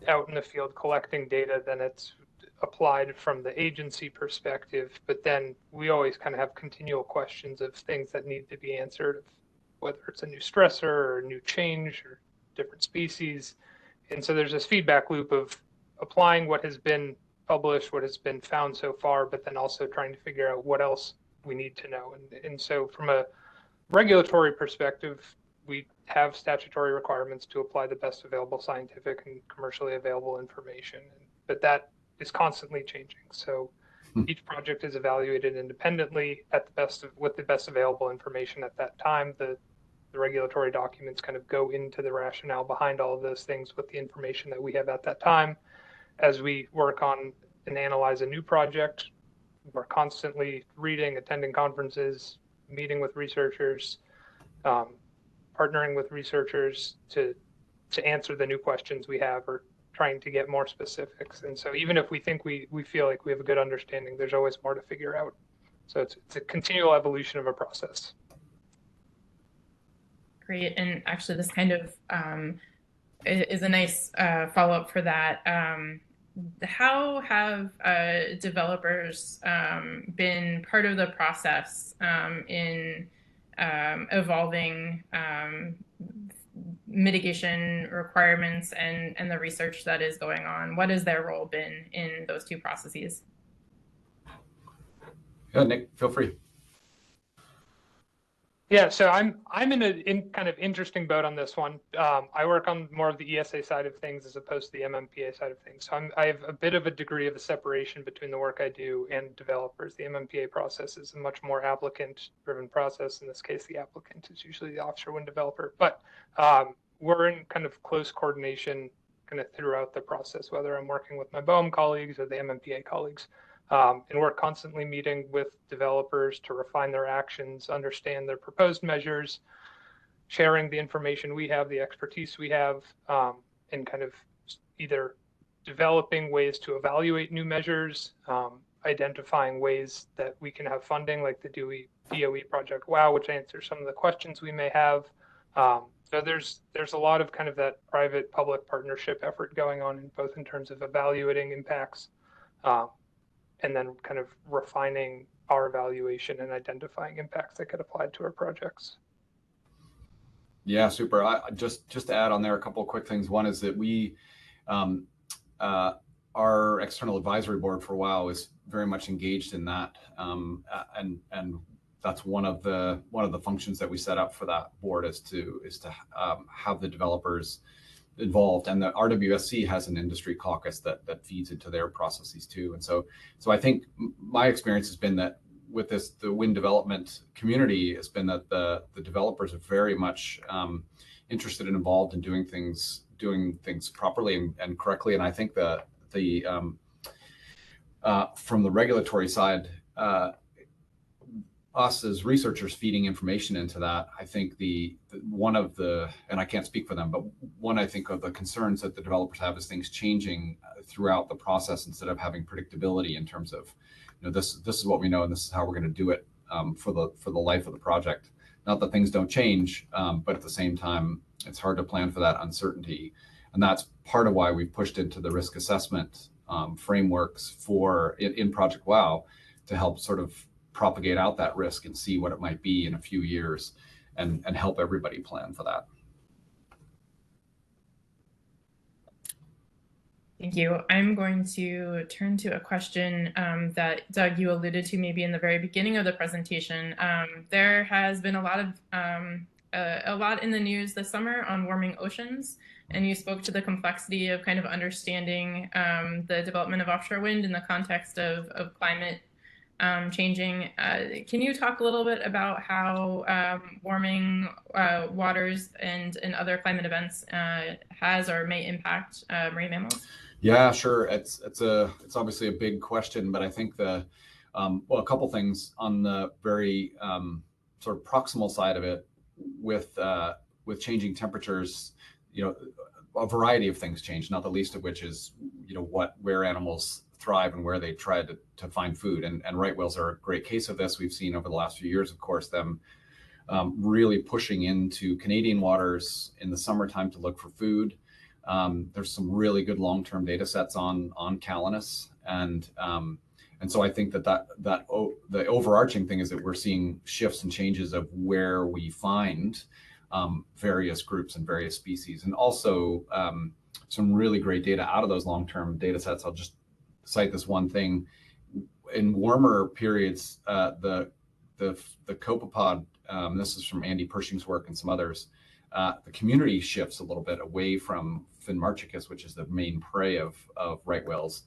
out in the field collecting data, then it's applied from the agency perspective, but then we always kind of have continual questions of things that need to be answered, whether it's a new stressor or a new change or different species. And so there's this feedback loop of applying what has been published, what has been found so far, but then also trying to figure out what else we need to know. And so from a regulatory perspective, we have statutory requirements to apply the best available scientific and commercially available information, but that is constantly changing. So each project is evaluated independently at the best with the best available information at that time. The regulatory documents kind of go into the rationale behind all of those things with the information that we have at that time. As we work on and analyze a new project, we're constantly reading, attending conferences, meeting with researchers, partnering with researchers to answer the new questions we have or trying to get more specifics. And so even if we think we feel like we have a good understanding, there's always more to figure out. So it's a continual evolution of a process. Great. And actually this kind of is a nice follow-up for that. How have developers been part of the process in evolving mitigation requirements and the research that is going on? What has their role been in those two processes? Yeah, Nick, feel free. Yeah, so I'm in a kind of interesting boat on this one. I work on more of the ESA side of things as opposed to the MMPA side of things. So I have a bit of a degree of a separation between the work I do and developers. The MMPA process is a much more applicant-driven process. In this case, the applicant is usually the offshore wind developer. But we're in kind of close coordination kind of throughout the process, whether I'm working with my BOEM colleagues or the MMPA colleagues. And we're constantly meeting with developers to refine their actions, understand their proposed measures, sharing the information we have, the expertise we have, and kind of either developing ways to evaluate new measures, identifying ways that we can have funding, like the DOE project WOW, which answers some of the questions we may have. So there's a lot of kind of that private-public partnership effort going on, both in terms of evaluating impacts, and then kind of refining our evaluation and identifying impacts that get applied to our projects. Yeah, super. Just to add on there a couple of quick things. One is that we, our external advisory board for WOW is very much engaged in that, and that's one of the functions that we set up for that board is to have the developers involved, and the RWSC has an industry caucus that feeds into their processes too. And so I think my experience has been that with the wind development community has been that the developers are very much interested and involved in doing things properly and correctly. And I think from the regulatory side, us as researchers feeding information into that, I think one of the, and I can't speak for them, but one I think of the concerns that the developers have is things changing throughout the process instead of having predictability in terms of, this is what we know and this is how we're going to do it for the life of the project. Not that things don't change, but at the same time, it's hard to plan for that uncertainty. And that's part of why we've pushed into the risk assessment frameworks in Project WOW to help sort of propagate out that risk and see what it might be in a few years and help everybody plan for that. Thank you. I'm going to turn to a question that, Doug, you alluded to maybe in the very beginning of the presentation. There has been a lot of a lot in the news this summer on warming oceans, and you spoke to the complexity of kind of understanding the development of offshore wind in the context of climate changing. Can you talk a little bit about how warming waters and other climate events has or may impact marine mammals? Yeah, sure. It's obviously a big question, but I think well, a couple things on the very sort of proximal side of it, with changing temperatures, a variety of things change, not the least of which is, where animals thrive and where they try to find food. And right whales are a great case of this. We've seen over the last few years, of course, them really pushing into Canadian waters in the summertime to look for food. There's some really good long-term data sets on Calanus, and so I think that the overarching thing is that we're seeing shifts and changes of where we find various groups and various species, and also some really great data out of those long-term data sets. I'll just cite this one thing. In warmer periods, the copepod, this is from Andy Pershing's work and some others, the community shifts a little bit away from Finmarchicus, which is the main prey of right whales,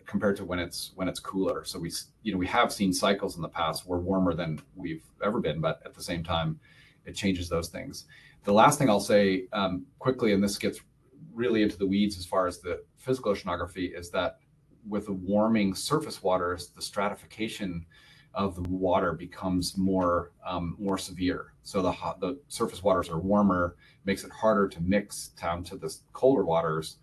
compared to when it's cooler. So we have seen cycles in the past where warmer than we've ever been, but at the same time, it changes those things. The last thing I'll say quickly, and this gets really into the weeds as far as the physical oceanography, is that with the warming surface waters, the stratification of the water becomes more severe. So the surface waters are warmer, makes it harder to mix down to the colder waters,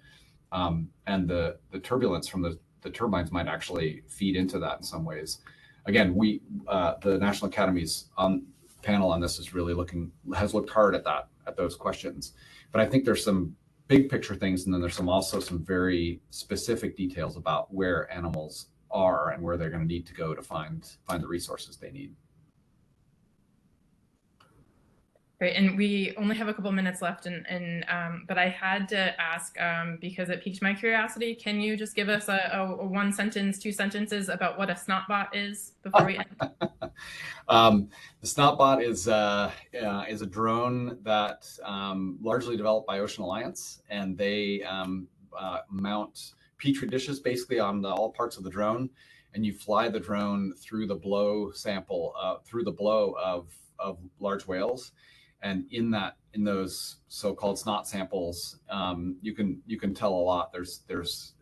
and the turbulence from the turbines might actually feed into that in some ways. Again, the National Academy's panel on this is really has looked hard at those questions. But I think there's some big picture things, and then there's also some very specific details about where animals are and where they're going to need to go to find the resources they need. Great, and we only have a couple minutes left, but I had to ask, because it piqued my curiosity, can you just give us a one sentence, 2 sentences about what a snotbot is before we end? The snotbot is a drone that largely developed by Ocean Alliance, and they mount petri dishes basically on all parts of the drone, and you fly the drone through the blow of large whales. And in those so-called snot samples, you can tell a lot. There's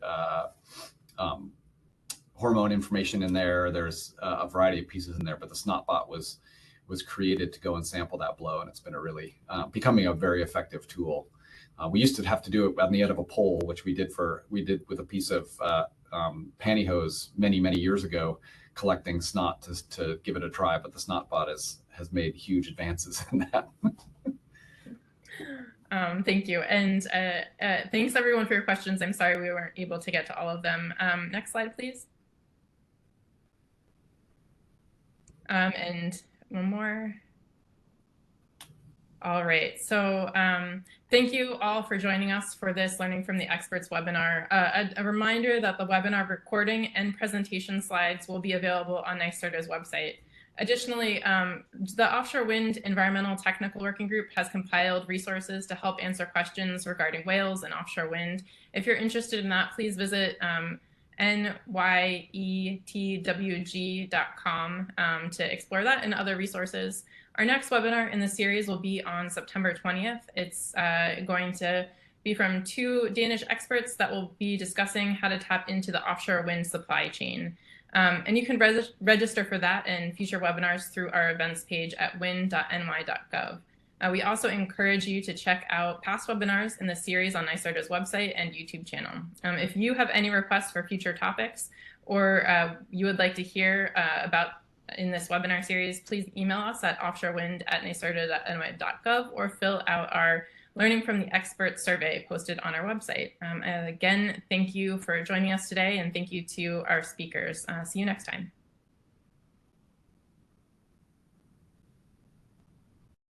hormone information in there. There's a variety of pieces in there, but the snotbot was created to go and sample that blow, and it's been becoming a very effective tool. We used to have to do it on the end of a pole, which we did with a piece of pantyhose many years ago, collecting snot to give it a try. But the snotbot has made huge advances in that. Thank you, and thanks everyone for your questions. I'm sorry we weren't able to get to all of them. Next slide, please. And one more. All right, so thank you all for joining us for this Learning from the Experts webinar. A reminder that the webinar recording and presentation slides will be available on NYSERDA's website. Additionally, the Offshore Wind Environmental Technical Working Group has compiled resources to help answer questions regarding whales and offshore wind. If you're interested in that, please visit nyetwg.com to explore that and other resources. Our next webinar in the series will be on September 20th. It's going to be from 2 Danish experts that will be discussing how to tap into the offshore wind supply chain. And you can register for that and future webinars through our events page at wind.ny.gov. We also encourage you to check out past webinars in the series on NYSERDA's website and YouTube channel. If you have any requests for future topics, or you would like to hear about in this webinar series, please email us at offshorewind@nyserda.ny.gov or fill out our Learning from the Experts survey posted on our website. Again, thank you for joining us today, and thank you to our speakers. See you next time.